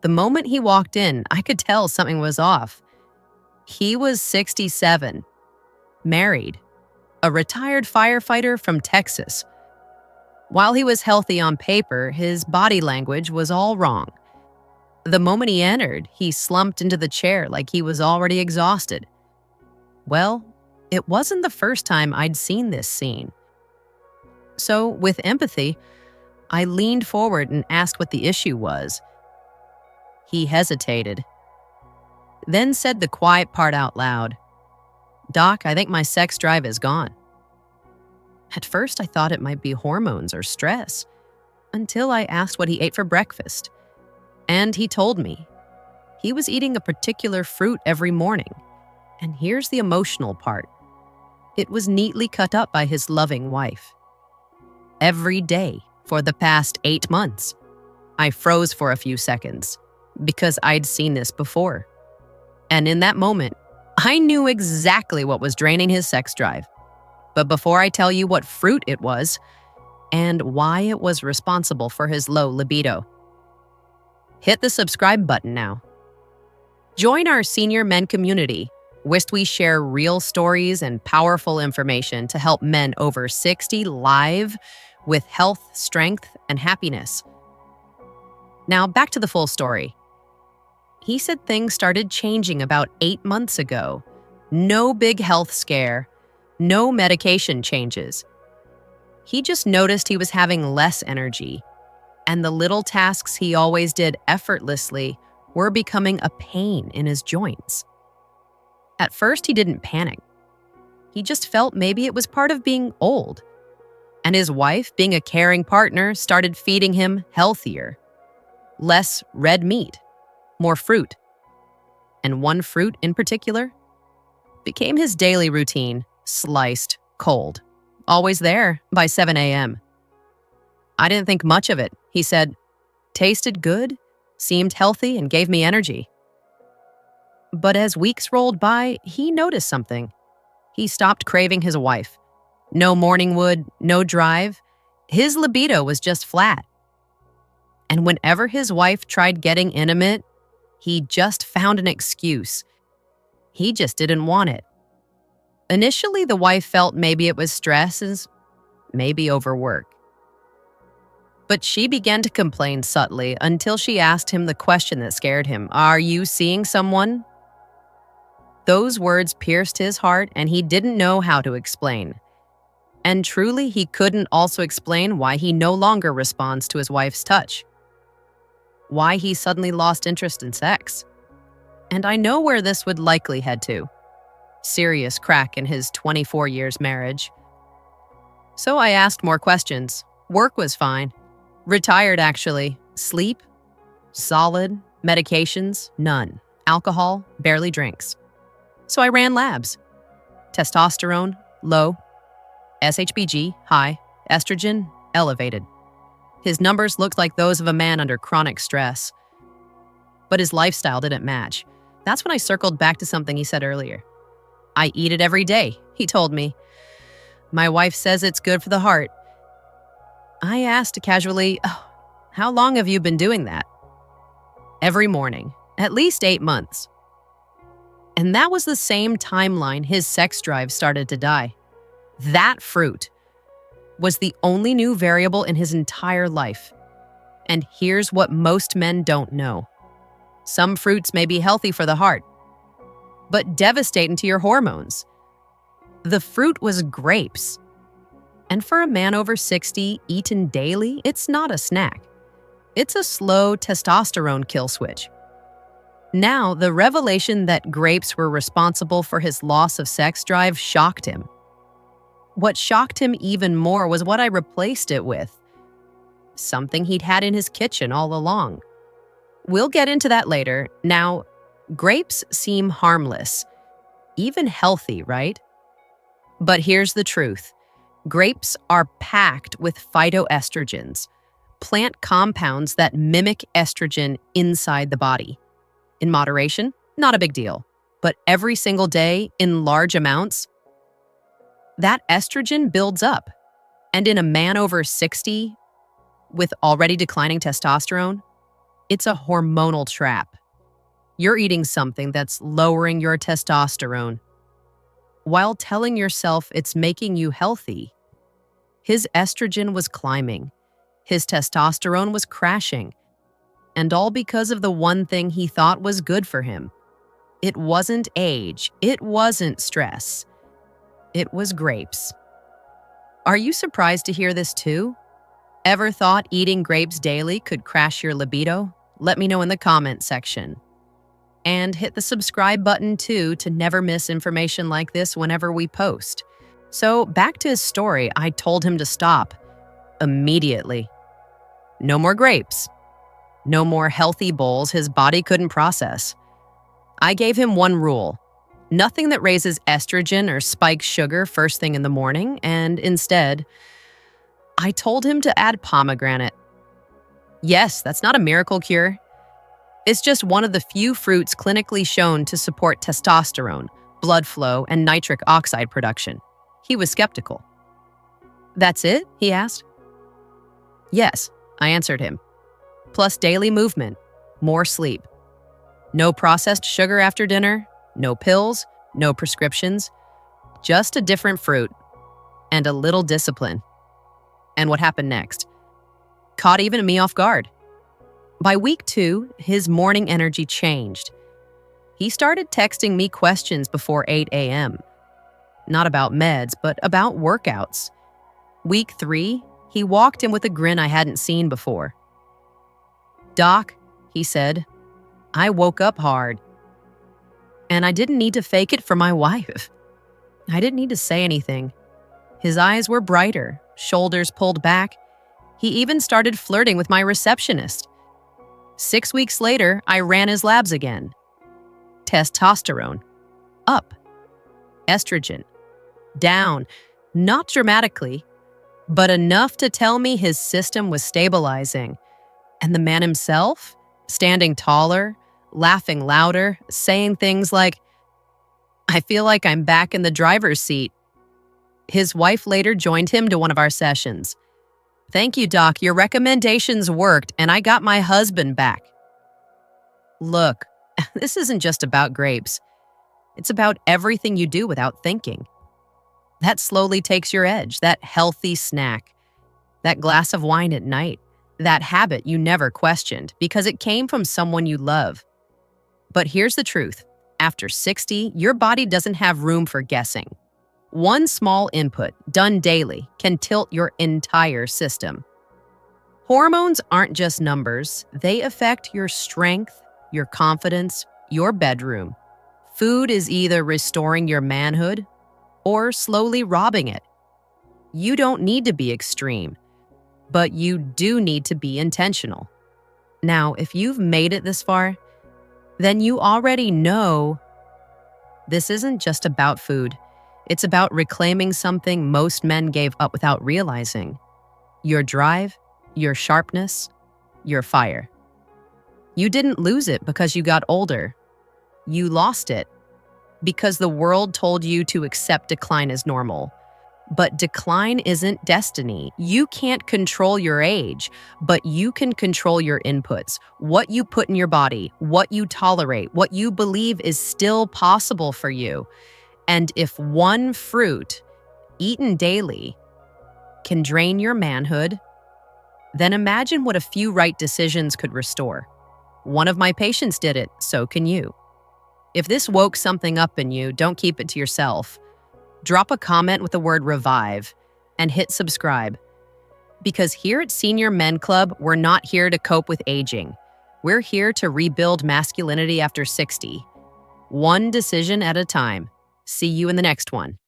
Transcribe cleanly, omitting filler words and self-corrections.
The moment he walked in, I could tell something was off. He was 67, married, a retired firefighter from Texas. While he was healthy on paper, his body language was all wrong. The moment he entered, he slumped into the chair like he was already exhausted. Well, it wasn't the first time I'd seen this scene. So, with empathy, I leaned forward and asked what the issue was. He hesitated, then said the quiet part out loud. "Doc, I think my sex drive is gone." At first, I thought it might be hormones or stress, until I asked what he ate for breakfast. And he told me. He was eating a particular fruit every morning. And here's the emotional part. It was neatly cut up by his loving wife. Every day for the past 8 months. I froze for a few seconds because I'd seen this before. And in that moment, I knew exactly what was draining his sex drive. But before I tell you what fruit it was and why it was responsible for his low libido, hit the subscribe button now. Join our senior men community, where we share real stories and powerful information to help men over 60 live with health, strength, and happiness. Now back to the full story. He said things started changing about 8 months ago. No big health scare. No medication changes. He just noticed he was having less energy, and the little tasks he always did effortlessly were becoming a pain in his joints. At first, he didn't panic. He just felt maybe it was part of being old. And his wife, being a caring partner, started feeding him healthier. Less red meat, more fruit. And one fruit in particular became his daily routine. Sliced, cold, always there by 7 a.m. I didn't think much of it, he said. Tasted good, seemed healthy, and gave me energy. But as weeks rolled by, he noticed something. He stopped craving his wife. No morning wood, no drive. His libido was just flat. And whenever his wife tried getting intimate, he just found an excuse. He just didn't want it. Initially, the wife felt maybe it was stress and maybe overwork. But she began to complain subtly until she asked him the question that scared him. "Are you seeing someone?" Those words pierced his heart, and he didn't know how to explain. And truly, he couldn't also explain why he no longer responds to his wife's touch. Why he suddenly lost interest in sex. And I know where this would likely head to. Serious crack in his 24 years marriage. So I asked more questions. Work was fine. Retired, actually. Sleep? Solid. Medications? None. Alcohol? Barely drinks. So I ran labs. Testosterone? Low. SHBG? High. Estrogen? Elevated. His numbers looked like those of a man under chronic stress. But his lifestyle didn't match. That's when I circled back to something he said earlier. "I eat it every day," he told me. "My wife says it's good for the heart." I asked casually, "How long have you been doing that?" "Every morning, at least 8 months." And that was the same timeline his sex drive started to die. That fruit was the only new variable in his entire life. And here's what most men don't know. Some fruits may be healthy for the heart, but devastating to your hormones. The fruit was grapes. And for a man over 60, eaten daily, it's not a snack. It's a slow testosterone kill switch. Now, the revelation that grapes were responsible for his loss of sex drive shocked him. What shocked him even more was what I replaced it with. Something he'd had in his kitchen all along. We'll get into that later. Now, grapes seem harmless, even healthy, right? But here's the truth. Grapes are packed with phytoestrogens, plant compounds that mimic estrogen inside the body. In moderation, not a big deal. But every single day, in large amounts, that estrogen builds up. And in a man over 60 with already declining testosterone, It's a hormonal trap. You're eating something that's lowering your testosterone while telling yourself it's making you healthy. His estrogen was climbing, his testosterone was crashing, and all because of the one thing he thought was good for him. It wasn't age, it wasn't stress, it was grapes. Are you surprised to hear this too? Ever thought eating grapes daily could crash your libido? Let me know in the comment section. And hit the subscribe button too to never miss information like this whenever we post. So back to his story, I told him to stop immediately. No more grapes. No more healthy bowls his body couldn't process. I gave him one rule: nothing that raises estrogen or spikes sugar first thing in the morning, and instead, I told him to add pomegranate. Yes, that's not a miracle cure. It's just one of the few fruits clinically shown to support testosterone, blood flow, and nitric oxide production. He was skeptical. That's it? He asked. Yes, I answered him. Plus daily movement, more sleep. No processed sugar after dinner, no pills, no prescriptions, just a different fruit and a little discipline. And what happened next caught even me off guard. By week 2, his morning energy changed. He started texting me questions before 8 a.m. Not about meds, but about workouts. Week 3, he walked in with a grin I hadn't seen before. "Doc," he said, "I woke up hard." And I didn't need to fake it for my wife. I didn't need to say anything. His eyes were brighter, shoulders pulled back. He even started flirting with my receptionist. 6 weeks later, I ran his labs again. Testosterone, up. Estrogen, down. Not dramatically, but enough to tell me his system was stabilizing. And the man himself, standing taller, laughing louder, saying things like, "I feel like I'm back in the driver's seat." His wife later joined him to one of our sessions. "Thank you, Doc. Your recommendations worked, and I got my husband back." Look, this isn't just about grapes. It's about everything you do without thinking. That slowly takes your edge, that healthy snack, that glass of wine at night, that habit you never questioned because it came from someone you love. But here's the truth. After 60, your body doesn't have room for guessing. One small input, done daily, can tilt your entire system. Hormones aren't just numbers. They affect your strength, your confidence, your bedroom. Food is either restoring your manhood or slowly robbing it. You don't need to be extreme, but you do need to be intentional. Now, if you've made it this far, then you already know this isn't just about food. It's about reclaiming something most men gave up without realizing: your drive, your sharpness, your fire. You didn't lose it because you got older. You lost it because the world told you to accept decline as normal. But decline isn't destiny. You can't control your age, but you can control your inputs, what you put in your body, what you tolerate, what you believe is still possible for you. And if one fruit, eaten daily, can drain your manhood, then imagine what a few right decisions could restore. One of my patients did it, so can you. If this woke something up in you, don't keep it to yourself. Drop a comment with the word revive and hit subscribe. Because here at Senior Men Club, we're not here to cope with aging. We're here to rebuild masculinity after 60. One decision at a time. See you in the next one.